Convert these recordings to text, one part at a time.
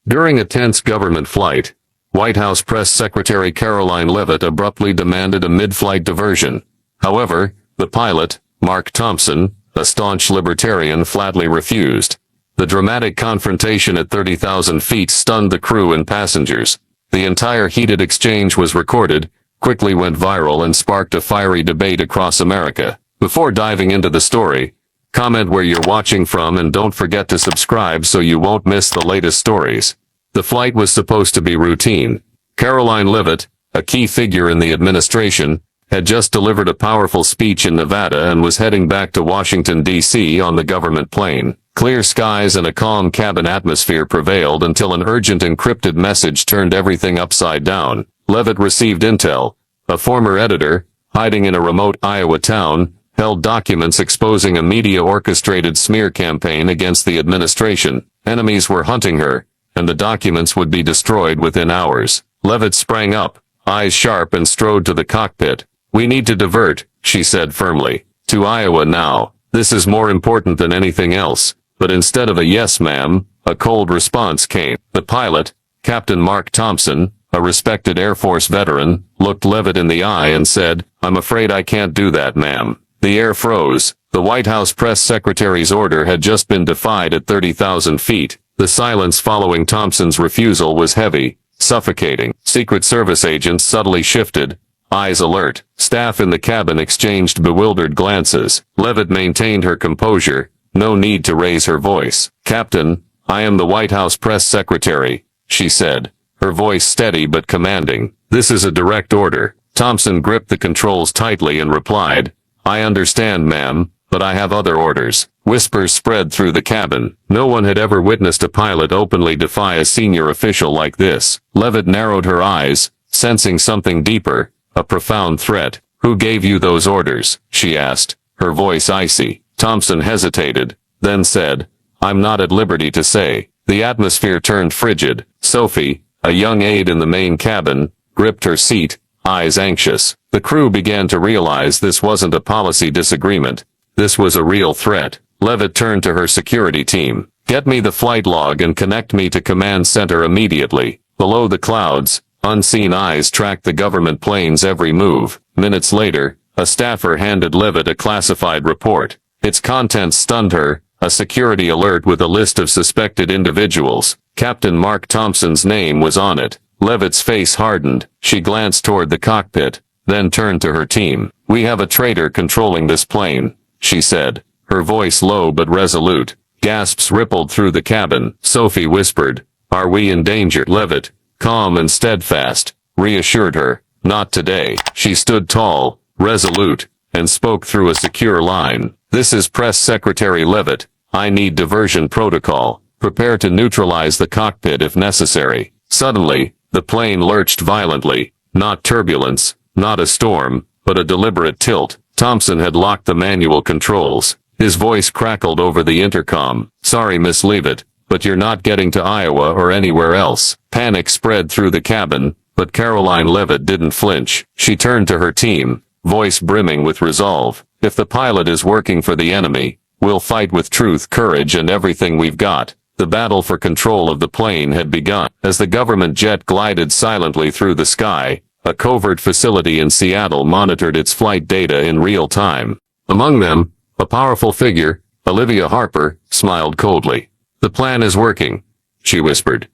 During a tense government flight, White House Press Secretary Karoline Leavitt abruptly demanded a mid-flight diversion. However, the pilot, Mark Thompson, a staunch libertarian, flatly refused. The dramatic confrontation at 30,000 feet stunned the crew and passengers. The entire heated exchange was recorded, quickly went viral, and sparked a fiery debate across America. Before diving into the story, comment where you're watching from and don't forget to subscribe so you won't miss the latest stories. The flight was supposed to be routine. Karoline Leavitt, a key figure in the administration, had just delivered a powerful speech in Nevada and was heading back to Washington, D.C. on the government plane. Clear skies and a calm cabin atmosphere prevailed until an urgent encrypted message turned everything upside down. Leavitt received intel. A former editor, hiding in a remote Iowa town, held documents exposing a media-orchestrated smear campaign against the administration. Enemies were hunting her, and the documents would be destroyed within hours. Leavitt sprang up, eyes sharp, and strode to the cockpit. "We need to divert," she said firmly. "To Iowa now. This is more important than anything else." But instead of a "yes, ma'am," a cold response came. The pilot, Captain Mark Thompson, a respected Air Force veteran, looked Leavitt in the eye and said, "I'm afraid I can't do that, ma'am." The air froze. The White House press secretary's order had just been defied at 30,000 feet. The silence following Thompson's refusal was heavy, suffocating. Secret Service agents subtly shifted, eyes alert. Staff in the cabin exchanged bewildered glances. Leavitt maintained her composure, no need to raise her voice. "Captain, I am the White House press secretary," she said, her voice steady but commanding. "This is a direct order." Thompson gripped the controls tightly and replied, "I understand, ma'am, but I have other orders." Whispers spread through the cabin. No one had ever witnessed a pilot openly defy a senior official like this. Leavitt narrowed her eyes, sensing something deeper, a profound threat. "Who gave you those orders?" she asked, her voice icy. Thompson hesitated, then said, "I'm not at liberty to say." The atmosphere turned frigid. Sophie, a young aide in the main cabin, gripped her seat, eyes anxious. The crew began to realize this wasn't a policy disagreement. This was a real threat. Leavitt turned to her security team. "Get me the flight log and connect me to command center immediately." Below the clouds, unseen eyes tracked the government plane's every move. Minutes later, a staffer handed Leavitt a classified report. Its contents stunned her, a security alert with a list of suspected individuals. Captain Mark Thompson's name was on it. Leavitt's face hardened. She glanced toward the cockpit, then turned to her team. "We have a traitor controlling this plane," she said, her voice low but resolute. Gasps rippled through the cabin. Sophie whispered, "Are we in danger?" Leavitt, calm and steadfast, reassured her, "Not today." She stood tall, resolute, and spoke through a secure line. "This is Press Secretary Leavitt. I need diversion protocol. Prepare to neutralize the cockpit if necessary." Suddenly, the plane lurched violently. Not turbulence, not a storm, but a deliberate tilt. Thompson had locked the manual controls. His voice crackled over the intercom. "Sorry, Miss Leavitt, but you're not getting to Iowa or anywhere else." Panic spread through the cabin, but Karoline Leavitt didn't flinch. She turned to her team, voice brimming with resolve. "If the pilot is working for the enemy, we'll fight with truth, courage, and everything we've got." The battle for control of the plane had begun. As the government jet glided silently through the sky, a covert facility in Seattle monitored its flight data in real time. Among them, a powerful figure, Olivia Harper, smiled coldly. "The plan is working," she whispered.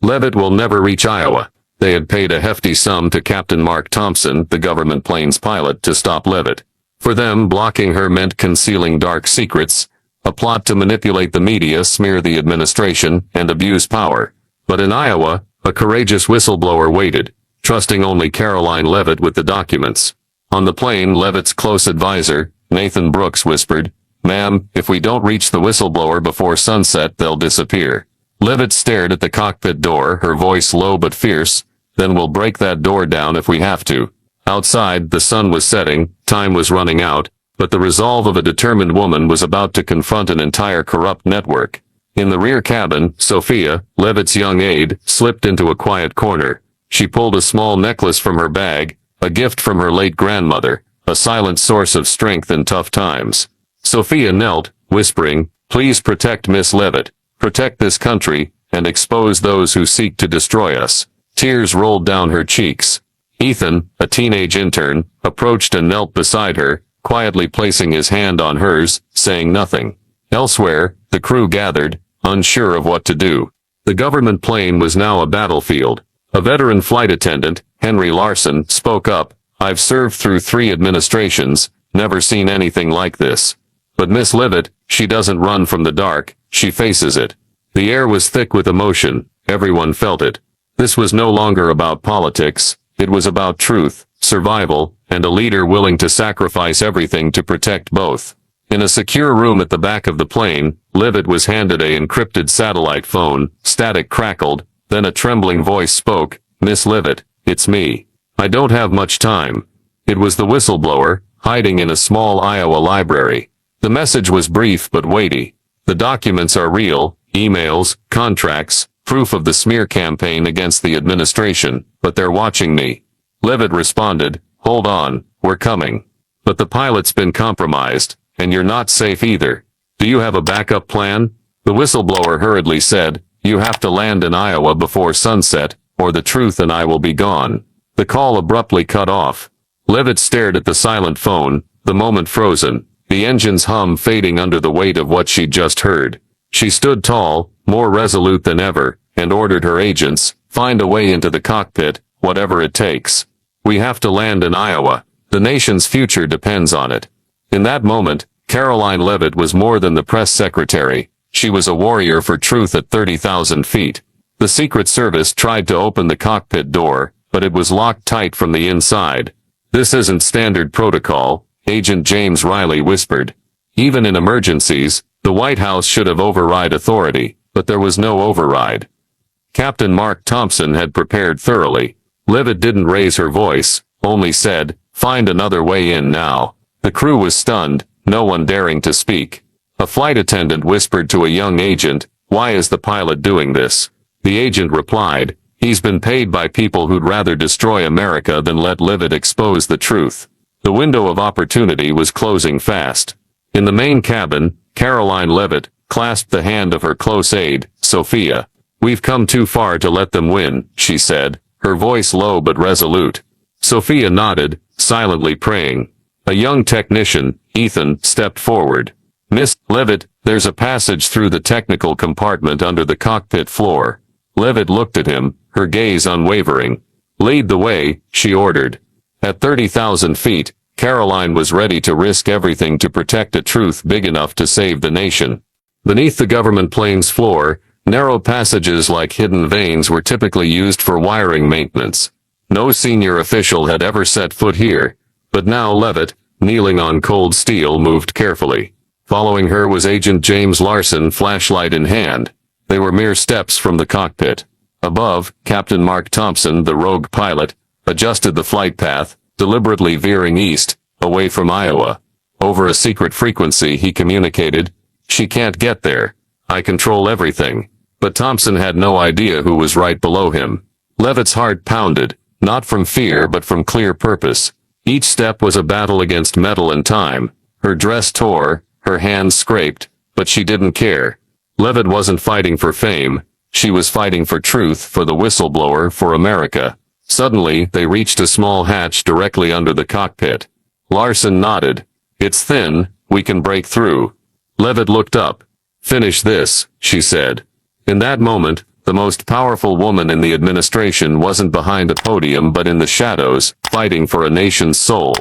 "Leavitt will never reach Iowa." They had paid a hefty sum to Captain Mark Thompson, the government plane's pilot, to stop Leavitt. For them, blocking her meant concealing dark secrets, a plot to manipulate the media, smear the administration, and abuse power. But in Iowa, a courageous whistleblower waited, trusting only Karoline Leavitt with the documents. On the plane, Leavitt's close advisor, Nathan Brooks, whispered, "Ma'am, if we don't reach the whistleblower before sunset, they'll disappear." Leavitt stared at the cockpit door, her voice low but fierce. "Then we'll break that door down if we have to." Outside, the sun was setting, time was running out, but the resolve of a determined woman was about to confront an entire corrupt network. In the rear cabin, Sophia, Leavitt's young aide, slipped into a quiet corner. She pulled a small necklace from her bag, a gift from her late grandmother, a silent source of strength in tough times. Sophia knelt, whispering, "Please protect Miss Leavitt. Protect this country, and expose those who seek to destroy us. Tears rolled down her cheeks. Ethan, a teenage intern, approached and knelt beside her, quietly placing his hand on hers, saying nothing. Elsewhere, the crew gathered, unsure of what to do. The government plane was now a battlefield. A veteran flight attendant, Henry Larson, spoke up. "I've served through 3 administrations, never seen anything like this. But Miss Leavitt, she doesn't run from the dark, she faces it." The air was thick with emotion. Everyone felt it. This was no longer about politics. It was about truth, survival, and a leader willing to sacrifice everything to protect both. In a secure room at the back of the plane, Leavitt was handed a encrypted satellite phone. Static crackled, then a trembling voice spoke. "Miss Leavitt, it's me. I don't have much time." It was the whistleblower, hiding in a small Iowa library. The message was brief but weighty. "The documents are real, emails, contracts, proof of the smear campaign against the administration, but they're watching me." Leavitt responded, "Hold on, we're coming. But the pilot's been compromised, and you're not safe either. Do you have a backup plan?" The whistleblower hurriedly said, "You have to land in Iowa before sunset, or the truth and I will be gone." The call abruptly cut off. Leavitt stared at the silent phone, the moment frozen, the engine's hum fading under the weight of what she'd just heard. She stood tall, more resolute than ever, and ordered her agents, "Find a way into the cockpit, whatever it takes. We have to land in Iowa. The nation's future depends on it." In that moment, Karoline Leavitt was more than the press secretary. She was a warrior for truth at 30,000 feet. The Secret Service tried to open the cockpit door, but it was locked tight from the inside. "This isn't standard protocol," Agent James Riley whispered. "Even in emergencies, the White House should have override authority, but there was no override." Captain Mark Thompson had prepared thoroughly. Leavitt didn't raise her voice, only said, "Find another way in now." The crew was stunned, no one daring to speak. A flight attendant whispered to a young agent, "Why is the pilot doing this?" The agent replied, "He's been paid by people who'd rather destroy America than let Leavitt expose the truth." The window of opportunity was closing fast. In the main cabin, Karoline Leavitt clasped the hand of her close aide, Sophia. "We've come too far to let them win," she said, her voice low but resolute. Sophia nodded, silently praying. A young technician, Ethan, stepped forward. "Miss Leavitt, there's a passage through the technical compartment under the cockpit floor." Leavitt looked at him, her gaze unwavering. "Lead the way," she ordered. At 30,000 feet, Karoline was ready to risk everything to protect a truth big enough to save the nation. Beneath the government plane's floor, narrow passages like hidden veins were typically used for wiring maintenance. No senior official had ever set foot here, but now Leavitt, kneeling on cold steel, moved carefully. Following her was Agent James Larson, flashlight in hand. They were mere steps from the cockpit. Above, Captain Mark Thompson, the rogue pilot, adjusted the flight path, deliberately veering east, away from Iowa. Over a secret frequency he communicated, "She can't get there. I control everything." But Thompson had no idea who was right below him. Leavitt's heart pounded, not from fear but from clear purpose. Each step was a battle against metal and time. Her dress tore, her hands scraped, but she didn't care. Leavitt wasn't fighting for fame. She was fighting for truth, for the whistleblower, for America. Suddenly, they reached a small hatch directly under the cockpit. Larson nodded. "It's thin, we can break through." Leavitt looked up. "Finish this," she said. In that moment, the most powerful woman in the administration wasn't behind a podium but in the shadows, fighting for a nation's soul.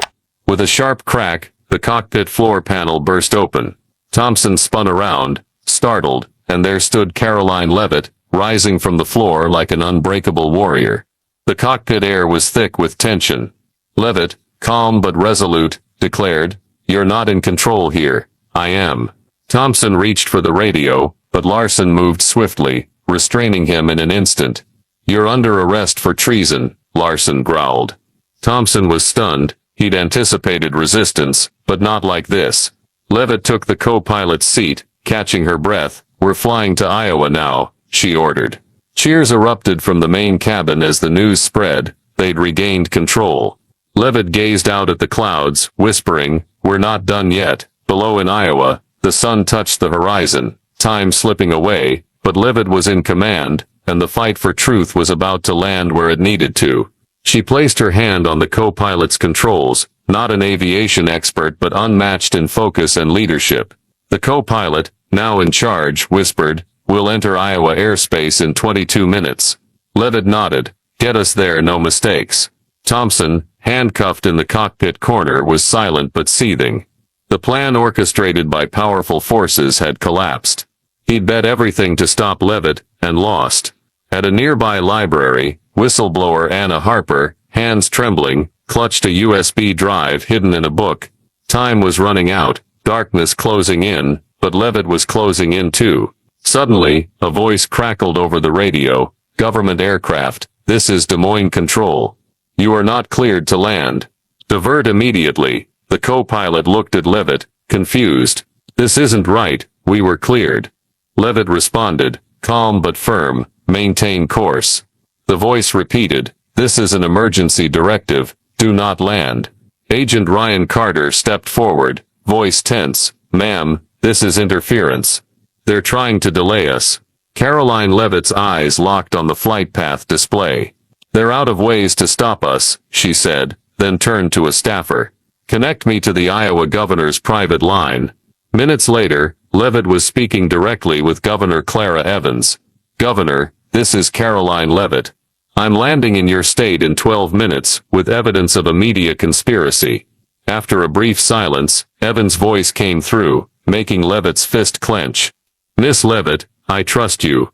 With a sharp crack, the cockpit floor panel burst open. Thompson spun around, startled, and there stood Karoline Leavitt, rising from the floor like an unbreakable warrior. The cockpit air was thick with tension. Leavitt, calm but resolute, declared, "You're not in control here. I am." Thompson reached for the radio, but Larson moved swiftly, restraining him in an instant. "You're under arrest for treason," Larson growled. Thompson was stunned. He'd anticipated resistance, but not like this. Leavitt took the co-pilot's seat, catching her breath. "We're flying to Iowa now," she ordered. Cheers erupted from the main cabin as the news spread. They'd regained control. Leavitt gazed out at the clouds, whispering, "We're not done yet." Below in Iowa, the sun touched the horizon, time slipping away, But Leavitt was in command, and the fight for truth was about to land where it needed to. She placed her hand on the co-pilot's controls, not an aviation expert but unmatched in focus and leadership. The co-pilot, now in charge, whispered, "We'll enter Iowa airspace in 22 minutes. Leavitt nodded. "Get us there, no mistakes." Thompson, handcuffed in the cockpit corner, was silent but seething. The plan orchestrated by powerful forces had collapsed. He'd bet everything to stop Leavitt, and lost. At a nearby library, whistleblower Anna Harper, hands trembling, clutched a USB drive hidden in a book. Time was running out, darkness closing in, but Leavitt was closing in too. Suddenly, a voice crackled over the radio. "Government aircraft, this is Des Moines Control. You are not cleared to land. Divert immediately." The co-pilot looked at Leavitt, confused. "This isn't right, we were cleared." Leavitt responded, calm but firm, "Maintain course." The voice repeated, "This is an emergency directive, do not land." Agent Ryan Carter stepped forward, voice tense, "Ma'am, this is interference. They're trying to delay us." Karoline Leavitt's eyes locked on the flight path display. "They're out of ways to stop us," she said, then turned to a staffer. "Connect me to the Iowa governor's private line." Minutes later, Leavitt was speaking directly with Governor Clara Evans. "Governor, this is Karoline Leavitt. I'm landing in your state in 12 minutes, with evidence of a media conspiracy." After a brief silence, Evans' voice came through, making Leavitt's fist clench. "Miss Leavitt, I trust you.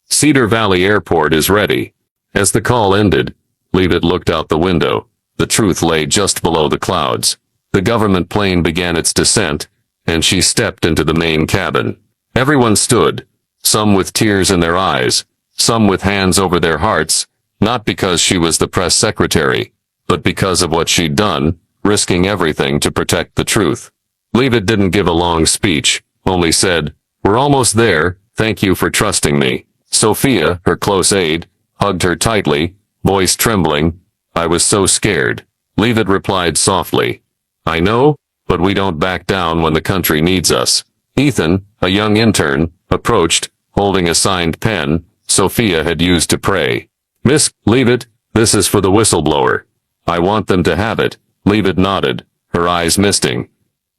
Cedar Valley Airport is ready." As the call ended, Leavitt looked out the window. The truth lay just below the clouds. The government plane began its descent, and she stepped into the main cabin. Everyone stood, some with tears in their eyes, some with hands over their hearts, not because she was the press secretary, but because of what she'd done, risking everything to protect the truth. Leavitt didn't give a long speech, only said, "We're almost there, thank you for trusting me." Sophia, her close aide, hugged her tightly, voice trembling. "I was so scared." Leavitt replied softly, "I know, but we don't back down when the country needs us." Ethan, a young intern, approached, holding a signed pen Sophia had used to pray. "Miss Leavitt, this is for the whistleblower. I want them to have it." Leavitt nodded, her eyes misting.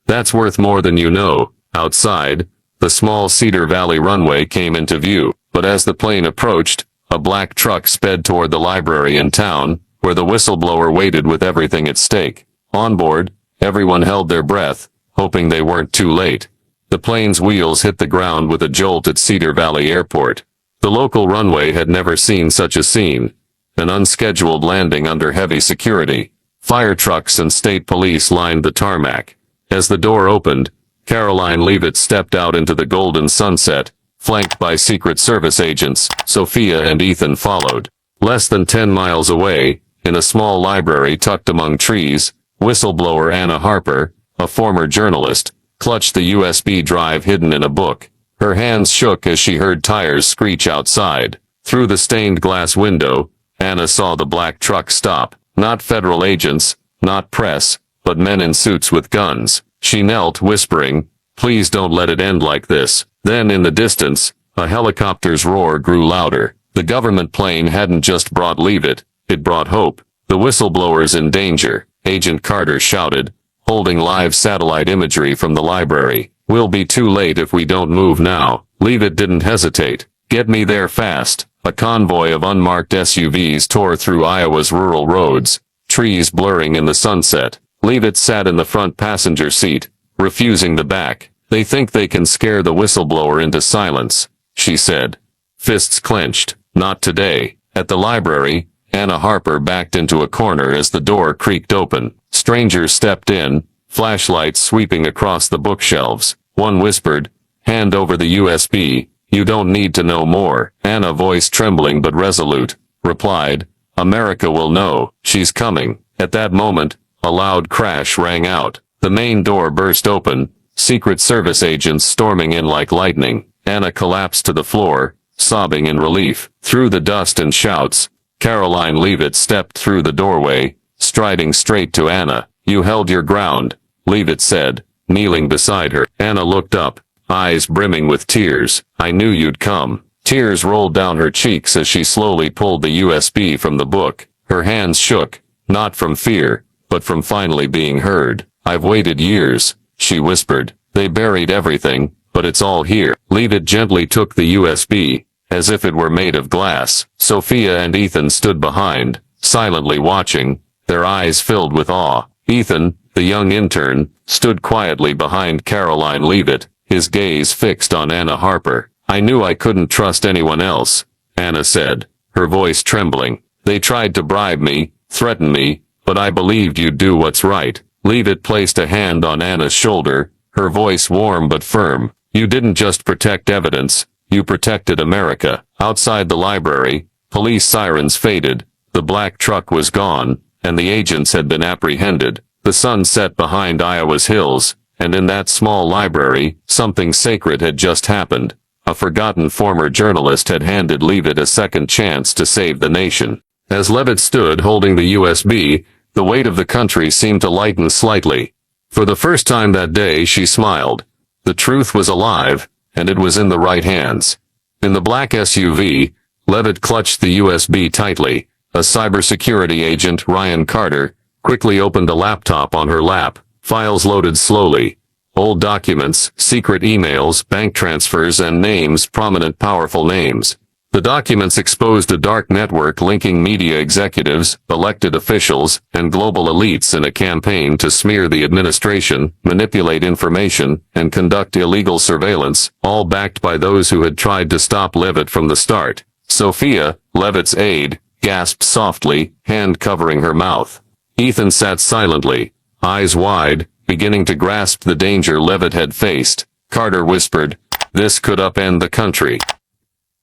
"That's worth more than you know." Outside, the small Cedar Valley runway came into view, but as the plane approached, a black truck sped toward the library in town, where the whistleblower waited with everything at stake. On board, everyone held their breath, hoping they weren't too late. The plane's wheels hit the ground with a jolt at Cedar Valley Airport. The local runway had never seen such a scene. An unscheduled landing under heavy security. Fire trucks and state police lined the tarmac. As the door opened, Karoline Leavitt stepped out into the golden sunset, flanked by Secret Service agents. Sophia and Ethan followed. Less than 10 miles away, in a small library tucked among trees, whistleblower Anna Harper, a former journalist, clutched the USB drive hidden in a book. Her hands shook as she heard tires screech outside. Through the stained glass window, Anna saw the black truck stop. Not federal agents, not press, but men in suits with guns. She knelt, whispering, "Please don't let it end like this." Then in the distance, a helicopter's roar grew louder. The government plane hadn't just brought Leavitt, it brought hope. "The whistleblower's in danger," Agent Carter shouted, holding live satellite imagery from the library. "We'll be too late if we don't move now." Leavitt didn't hesitate. "Get me there fast." A convoy of unmarked SUVs tore through Iowa's rural roads, trees blurring in the sunset. Leavitt sat in the front passenger seat, refusing the back. "They think they can scare the whistleblower into silence," she said. Fists clenched. "Not today." At the library, Anna Harper backed into a corner as the door creaked open. Strangers stepped in, flashlights sweeping across the bookshelves. One whispered, "Hand over the USB. You don't need to know more." Anna, voice trembling but resolute, replied, "America will know. She's coming." At that moment, a loud crash rang out. The main door burst open, Secret Service agents storming in like lightning. Anna collapsed to the floor, sobbing in relief. Through the dust and shouts, Karoline Leavitt stepped through the doorway, striding straight to Anna. "You held your ground," Leavitt said, kneeling beside her. Anna looked up, eyes brimming with tears. "I knew you'd come." Tears rolled down her cheeks as she slowly pulled the USB from the book. Her hands shook, not from fear, but from finally being heard. "I've waited years," she whispered. "They buried everything, but it's all here." Leavitt gently took the USB, as if it were made of glass. Sophia and Ethan stood behind, silently watching, their eyes filled with awe. Ethan, the young intern, stood quietly behind Karoline Leavitt, his gaze fixed on Anna Harper. "I knew I couldn't trust anyone else," Anna said, her voice trembling. "They tried to bribe me, threaten me, but I believed you'd do what's right." Leavitt placed a hand on Anna's shoulder, her voice warm but firm. "You didn't just protect evidence, you protected America." Outside the library, police sirens faded, the black truck was gone, and the agents had been apprehended. The sun set behind Iowa's hills, and in that small library, something sacred had just happened. A forgotten former journalist had handed Leavitt a second chance to save the nation. As Leavitt stood holding the USB, the weight of the country seemed to lighten slightly. For the first time that day, she smiled. The truth was alive, and it was in the right hands. In the black SUV, Leavitt clutched the USB tightly. A cybersecurity agent, Ryan Carter, quickly opened a laptop on her lap. Files loaded slowly. Old documents, secret emails, bank transfers, and names, prominent powerful names. The documents exposed a dark network linking media executives, elected officials, and global elites in a campaign to smear the administration, manipulate information, and conduct illegal surveillance, all backed by those who had tried to stop Leavitt from the start. Sophia, Leavitt's aide, gasped softly, hand covering her mouth. Ethan sat silently, eyes wide, beginning to grasp the danger Leavitt had faced. Carter whispered, "This could upend the country."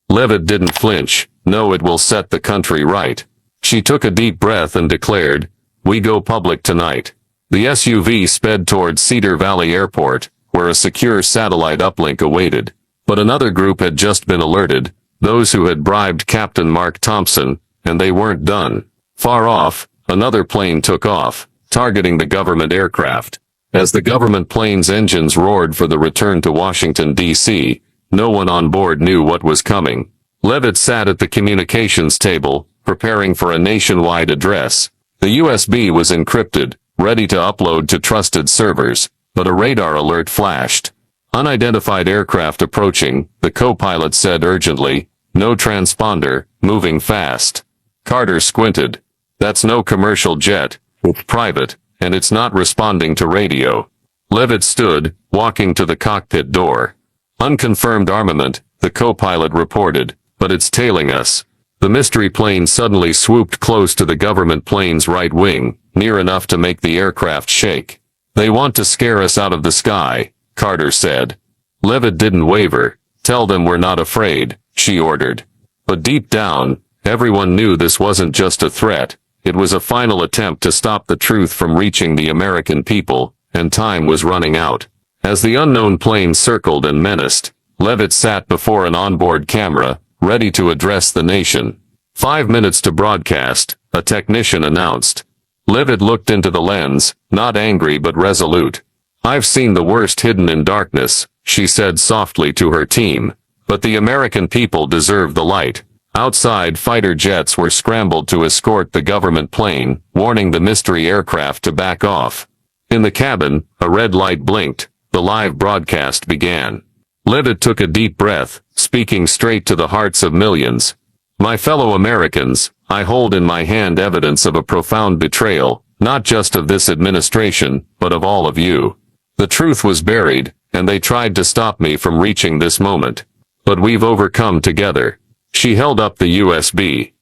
Leavitt didn't flinch. "No, it will set the country right." She took a deep breath and declared, "We go public tonight." The SUV sped toward Cedar Valley Airport, where a secure satellite uplink awaited. But another group had just been alerted, those who had bribed Captain Mark Thompson, and they weren't done. Far off, another plane took off, targeting the government aircraft. As the government plane's engines roared for the return to Washington, D.C., no one on board knew what was coming. Leavitt sat at the communications table, preparing for a nationwide address. The USB was encrypted, ready to upload to trusted servers, but a radar alert flashed. "Unidentified aircraft approaching," the co-pilot said urgently. "No transponder, moving fast." Carter squinted. "That's no commercial jet. It's private, and it's not responding to radio." Leavitt stood, walking to the cockpit door. "Unconfirmed armament," the co-pilot reported, "but it's tailing us." The mystery plane suddenly swooped close to the government plane's right wing, near enough to make the aircraft shake. "They want to scare us out of the sky," Carter said. Leavitt didn't waver. "Tell them we're not afraid," she ordered. But deep down, everyone knew this wasn't just a threat. It was a final attempt to stop the truth from reaching the American people, and time was running out. As the unknown plane circled and menaced, Leavitt sat before an onboard camera, ready to address the nation. 5 minutes to broadcast, a technician announced. Leavitt looked into the lens, not angry but resolute. "I've seen the worst hidden in darkness," she said softly to her team. "But the American people deserve the light." Outside, fighter jets were scrambled to escort the government plane, warning the mystery aircraft to back off. In the cabin, a red light blinked. The live broadcast began. Leavitt took a deep breath, speaking straight to the hearts of millions. "My fellow Americans, I hold in my hand evidence of a profound betrayal, not just of this administration, but of all of you. The truth was buried, and they tried to stop me from reaching this moment. But we've overcome together." She held up the USB.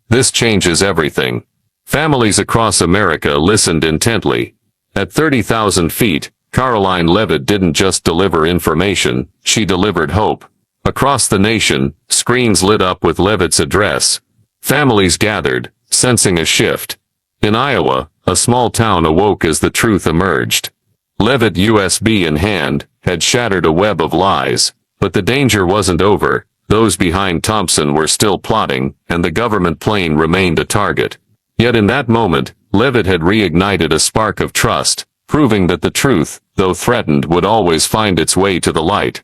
"This changes everything." Families across America listened intently. At 30,000 feet, Karoline Leavitt didn't just deliver information, she delivered hope. Across the nation, screens lit up with Leavitt's address. Families gathered, sensing a shift. In Iowa, a small town awoke as the truth emerged. Leavitt, USB in hand, had shattered a web of lies. But the danger wasn't over. Those behind Thompson were still plotting, and the government plane remained a target. Yet in that moment, Leavitt had reignited a spark of trust, proving that the truth, though threatened, would always find its way to the light.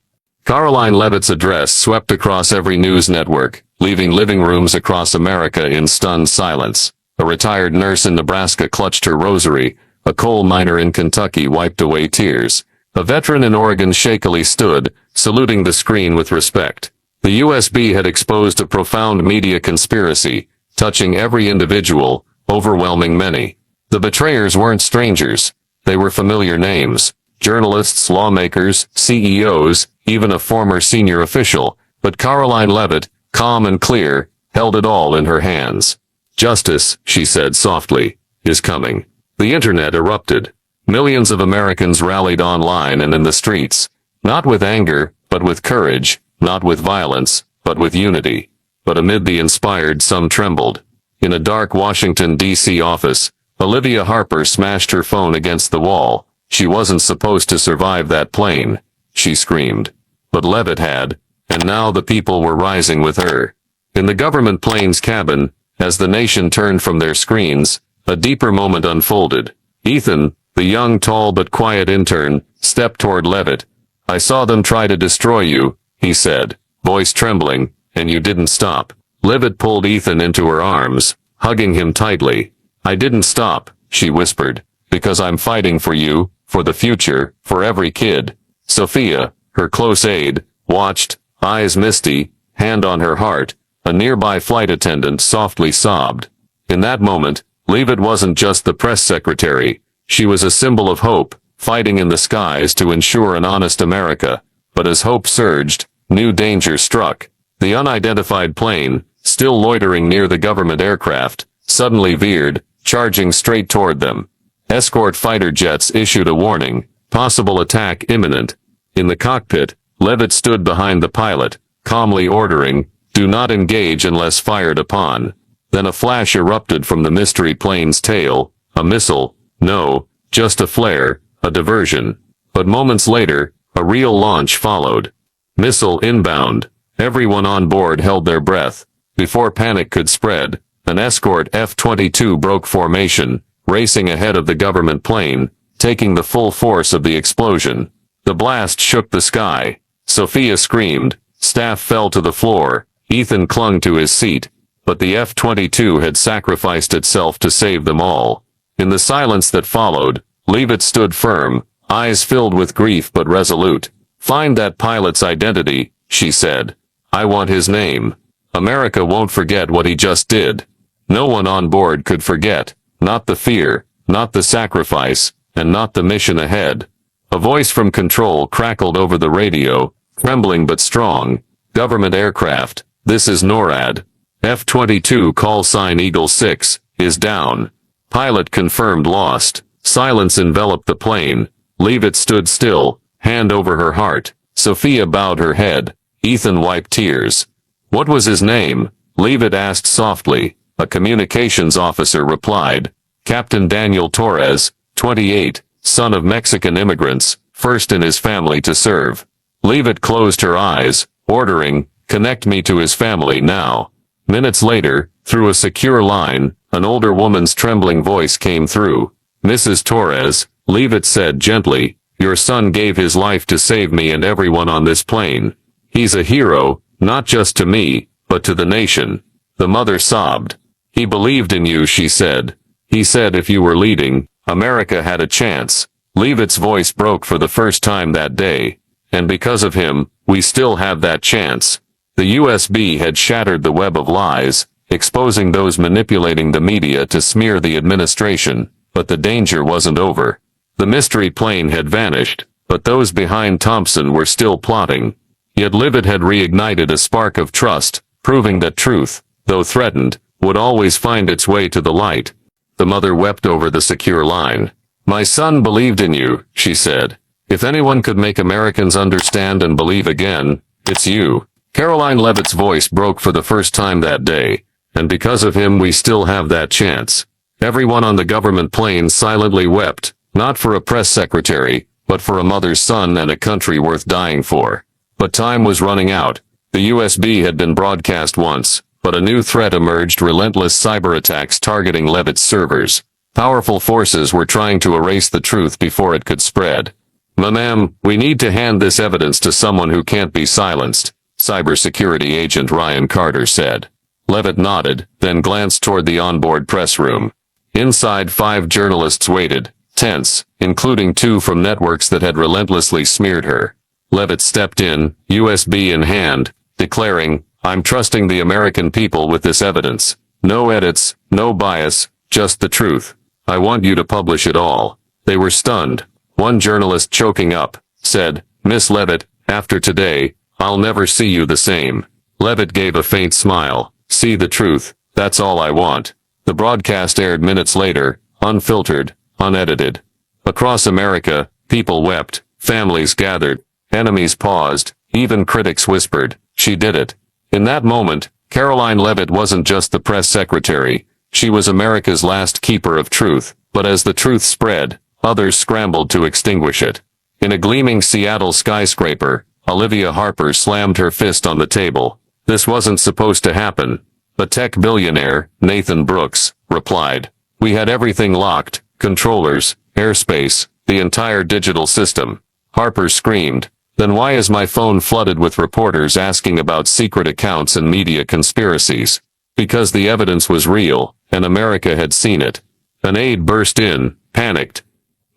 Karoline Leavitt's address swept across every news network, leaving living rooms across America in stunned silence. A retired nurse in Nebraska clutched her rosary. A coal miner in Kentucky wiped away tears. A veteran in Oregon shakily stood, saluting the screen with respect. The USB had exposed a profound media conspiracy, touching every individual, overwhelming many. The betrayers weren't strangers. They were familiar names. Journalists, lawmakers, CEOs, even a former senior official. But Karoline Leavitt, calm and clear, held it all in her hands. "Justice," she said softly, "is coming." The internet erupted. Millions of Americans rallied online and in the streets. Not with anger, but with courage. Not with violence, but with unity. But amid the inspired, some trembled. In a dark Washington, D.C. office, Olivia Harper smashed her phone against the wall. She wasn't supposed to survive that plane, she screamed. But Leavitt had, and now the people were rising with her. In the government plane's cabin, as the nation turned from their screens, a deeper moment unfolded. Ethan, the young, tall but quiet intern, stepped toward Leavitt. "I saw them try to destroy you," he said, voice trembling, "and you didn't stop." Leavitt pulled Ethan into her arms, hugging him tightly. "I didn't stop," she whispered, "because I'm fighting for you, for the future, for every kid." Sophia, her close aide, watched, eyes misty, hand on her heart. A nearby flight attendant softly sobbed. In that moment, Leavitt wasn't just the press secretary. She was a symbol of hope, fighting in the skies to ensure an honest America. But as hope surged, new danger struck. The unidentified plane, still loitering near the government aircraft, suddenly veered, charging straight toward them. Escort fighter jets issued a warning, possible attack imminent. In the cockpit, Leavitt stood behind the pilot, calmly ordering, "Do not engage unless fired upon." Then a flash erupted from the mystery plane's tail. A missile? No, just a flare, a diversion. But moments later, a real launch followed. Missile inbound. Everyone on board held their breath. Before panic could spread, an escort F-22 broke formation, racing ahead of the government plane, taking the full force of the explosion. The blast shook the sky. Sophia screamed. Staff fell to the floor. Ethan clung to his seat. But the F-22 had sacrificed itself to save them all. In the silence that followed, Leavitt stood firm, eyes filled with grief but resolute. "Find that pilot's identity," she said. "I want his name. America won't forget what he just did." No one on board could forget. Not the fear, not the sacrifice, and not the mission ahead. A voice from control crackled over the radio, trembling but strong. "Government aircraft, this is NORAD. F-22 call sign Eagle 6, is down." Pilot confirmed lost. Silence enveloped the plane. Leavitt stood still, hand over her heart. Sophia bowed her head. Ethan wiped tears. "What was his name?" Leavitt asked softly. A communications officer replied. "Captain Daniel Torres, 28, son of Mexican immigrants, first in his family to serve." Leavitt closed her eyes, ordering, "Connect me to his family now." Minutes later, through a secure line, an older woman's trembling voice came through. "Mrs. Torres," Leavitt said gently, "your son gave his life to save me and everyone on this plane. He's a hero, not just to me, but to the nation." The mother sobbed. "He believed in you," she said. "He said if you were leading, America had a chance." Leavitt's voice broke for the first time that day. "And because of him, we still have that chance." The USB had shattered the web of lies, exposing those manipulating the media to smear the administration, but the danger wasn't over. The mystery plane had vanished, but those behind Thompson were still plotting. Yet Leavitt had reignited a spark of trust, proving that truth, though threatened, would always find its way to the light. The mother wept over the secure line. "My son believed in you," she said. "If anyone could make Americans understand and believe again, it's you." Karoline Leavitt's voice broke for the first time that day. "And because of him we still have that chance." Everyone on the government plane silently wept, not for a press secretary, but for a mother's son and a country worth dying for. But time was running out. The USB had been broadcast once, but a new threat emerged: relentless cyber attacks targeting Leavitt's servers. Powerful forces were trying to erase the truth before it could spread. Ma'am, we need to hand this evidence to someone who can't be silenced, cybersecurity agent Ryan Carter said. Leavitt nodded, then glanced toward the onboard press room. Inside 5 journalists waited, tense, including 2 from networks that had relentlessly smeared her. Leavitt stepped in, USB in hand, declaring, "I'm trusting the American people with this evidence. No edits, no bias, just the truth. I want you to publish it all." They were stunned. One journalist, choking up, said, "Miss Leavitt, after today, I'll never see you the same." Leavitt gave a faint smile. "See the truth, that's all I want." The broadcast aired minutes later, unfiltered, unedited. Across America, people wept, families gathered, enemies paused, even critics whispered, "She did it." In that moment, Karoline Leavitt wasn't just the press secretary. She was America's last keeper of truth. But as the truth spread, others scrambled to extinguish it. In a gleaming Seattle skyscraper, Olivia Harper slammed her fist on the table. "This wasn't supposed to happen." The tech billionaire, Nathan Brooks, replied, "We had everything locked, controllers, airspace, the entire digital system." Harper screamed, "Then why is my phone flooded with reporters asking about secret accounts and media conspiracies?" Because the evidence was real, and America had seen it. An aide burst in, panicked.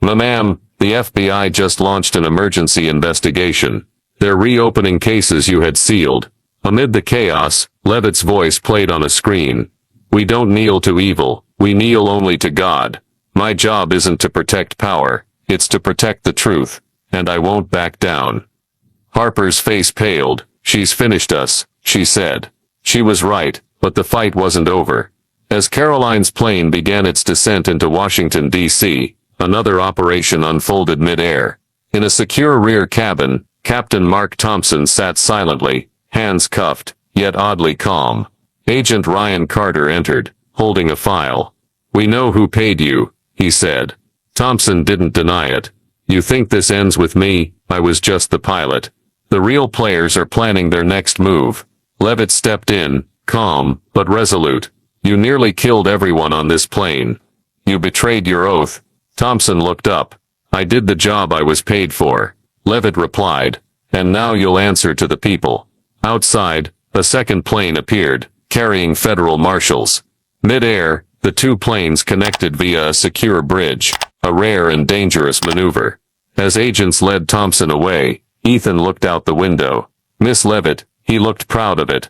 "Ma'am, the FBI just launched an emergency investigation. They're reopening cases you had sealed." Amid the chaos, Leavitt's voice played on a screen. "We don't kneel to evil, we kneel only to God. My job isn't to protect power, it's to protect the truth, and I won't back down." Harper's face paled. "She's finished us," she said. She was right, but the fight wasn't over. As Karoline's plane began its descent into Washington, D.C., another operation unfolded mid-air. In a secure rear cabin, Captain Mark Thompson sat silently, hands cuffed, yet oddly calm. Agent Ryan Carter entered, holding a file. "We know who paid you," he said. Thompson didn't deny it. "You think this ends with me? I was just the pilot. The real players are planning their next move." Leavitt stepped in, calm, but resolute. "You nearly killed everyone on this plane. You betrayed your oath." Thompson looked up. "I did the job I was paid for," Leavitt replied. "And now you'll answer to the people." Outside, a second plane appeared, carrying federal marshals. Mid-air, the 2 planes connected via a secure bridge, a rare and dangerous maneuver. As agents led Thompson away, Ethan looked out the window. "Miss Leavitt," he looked proud of it.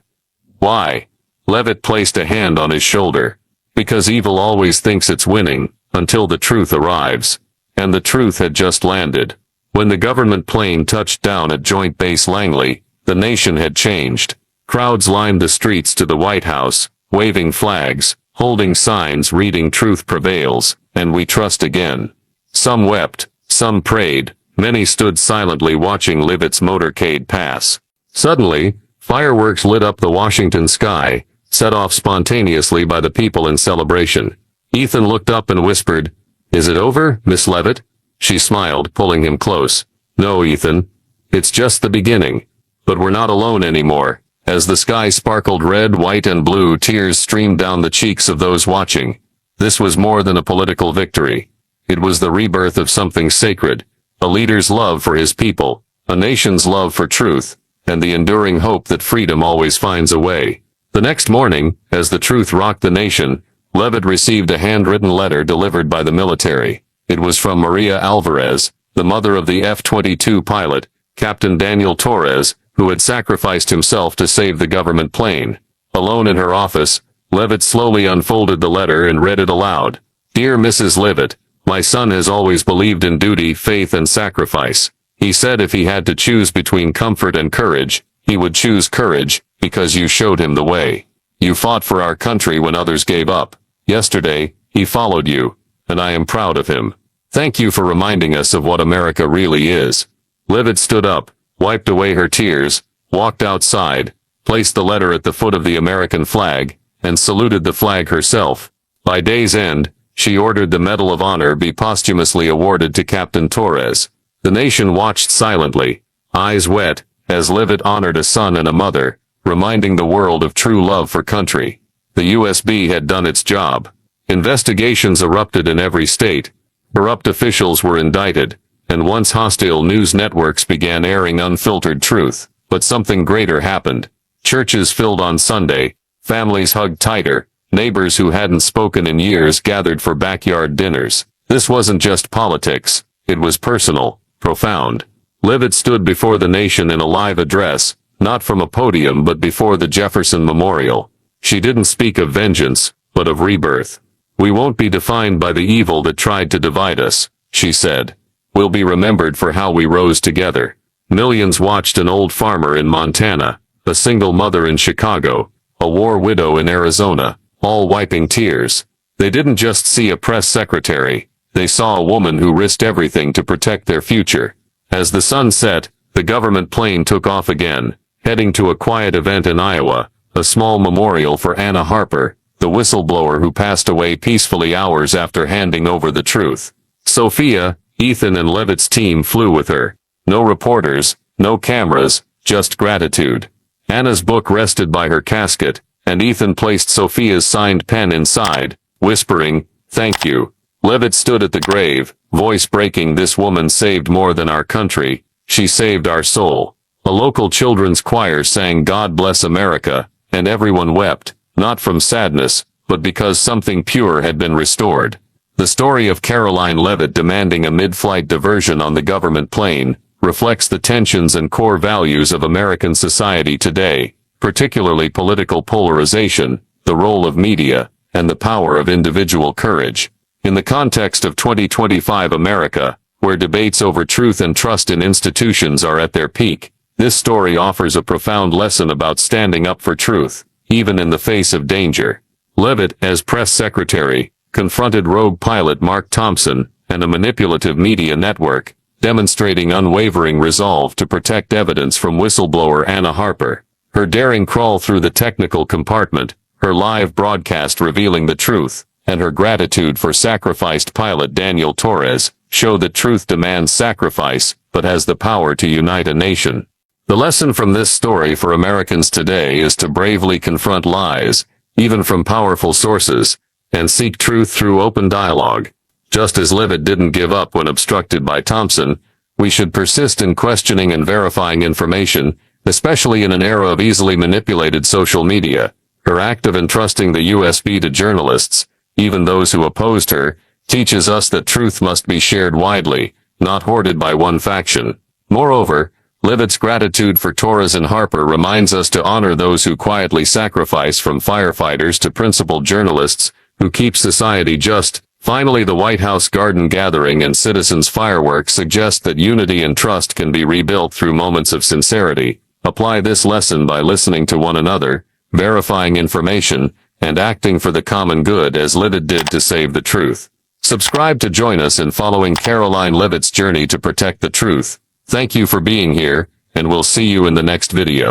"Why?" Leavitt placed a hand on his shoulder. "Because evil always thinks it's winning, until the truth arrives." And the truth had just landed. When the government plane touched down at Joint Base Langley, the nation had changed. Crowds lined the streets to the White House, waving flags, holding signs reading "Truth prevails, and we trust again." Some wept, some prayed, many stood silently watching Leavitt's motorcade pass. Suddenly, fireworks lit up the Washington sky, set off spontaneously by the people in celebration. Ethan looked up and whispered, "Is it over, Miss Leavitt?" She smiled, pulling him close. "No, Ethan. It's just the beginning. But we're not alone anymore." As the sky sparkled red, white, and blue, tears streamed down the cheeks of those watching. This was more than a political victory. It was the rebirth of something sacred, a leader's love for his people, a nation's love for truth, and the enduring hope that freedom always finds a way. The next morning, as the truth rocked the nation, Leavitt received a handwritten letter delivered by the military. It was from Maria Alvarez, the mother of the F-22 pilot, Captain Daniel Torres, who had sacrificed himself to save the government plane. Alone in her office, Leavitt slowly unfolded the letter and read it aloud. "Dear Mrs. Leavitt, my son has always believed in duty, faith, and sacrifice. He said if he had to choose between comfort and courage, he would choose courage, because you showed him the way. You fought for our country when others gave up. Yesterday, he followed you, and I am proud of him. Thank you for reminding us of what America really is." Leavitt stood up, wiped away her tears, walked outside, placed the letter at the foot of the American flag, and saluted the flag herself. By day's end, she ordered the Medal of Honor be posthumously awarded to Captain Torres. The nation watched silently, eyes wet, as Leavitt honored a son and a mother, reminding the world of true love for country. The USB had done its job. Investigations erupted in every state. Corrupt officials were indicted, and once hostile news networks began airing unfiltered truth. But something greater happened. Churches filled on Sunday, families hugged tighter, neighbors who hadn't spoken in years gathered for backyard dinners. This wasn't just politics, it was personal, profound. Leavitt stood before the nation in a live address, not from a podium but before the Jefferson Memorial. She didn't speak of vengeance, but of rebirth. "We won't be defined by the evil that tried to divide us," she said. "We'll be remembered for how we rose together." Millions watched an old farmer in Montana, a single mother in Chicago, a war widow in Arizona, all wiping tears. They didn't just see a press secretary, they saw a woman who risked everything to protect their future. As the sun set, the government plane took off again, heading to a quiet event in Iowa, a small memorial for Anna Harper, the whistleblower who passed away peacefully hours after handing over the truth. Sophia, Ethan and Leavitt's team flew with her. No reporters, no cameras, just gratitude. Anna's book rested by her casket, and Ethan placed Sophia's signed pen inside, whispering, "Thank you." Leavitt stood at the grave, voice breaking. "This woman saved more than our country, she saved our soul." A local children's choir sang "God Bless America," and everyone wept, not from sadness, but because something pure had been restored. The story of Karoline Leavitt demanding a mid-flight diversion on the government plane reflects the tensions and core values of American society today, particularly political polarization, the role of media, and the power of individual courage. In the context of 2025 America, where debates over truth and trust in institutions are at their peak, this story offers a profound lesson about standing up for truth, even in the face of danger. Leavitt, as press secretary, confronted rogue pilot Mark Thompson and a manipulative media network, demonstrating unwavering resolve to protect evidence from whistleblower Anna Harper. Her daring crawl through the technical compartment, her live broadcast revealing the truth, and her gratitude for sacrificed pilot Daniel Torres show that truth demands sacrifice, but has the power to unite a nation. The lesson from this story for Americans today is to bravely confront lies, even from powerful sources, and seek truth through open dialogue. Just as Leavitt didn't give up when obstructed by Thompson, we should persist in questioning and verifying information, especially in an era of easily manipulated social media. Her act of entrusting the USB to journalists, even those who opposed her, teaches us that truth must be shared widely, not hoarded by one faction. Moreover, Leavitt's gratitude for Torres and Harper reminds us to honor those who quietly sacrifice, from firefighters to principled journalists, who keep society just. Finally, the White House garden gathering and citizens' fireworks suggest that unity and trust can be rebuilt through moments of sincerity. Apply this lesson by listening to one another, verifying information, and acting for the common good as Leavitt did to save the truth. Subscribe to join us in following Karoline Leavitt's journey to protect the truth. Thank you for being here, and we'll see you in the next video.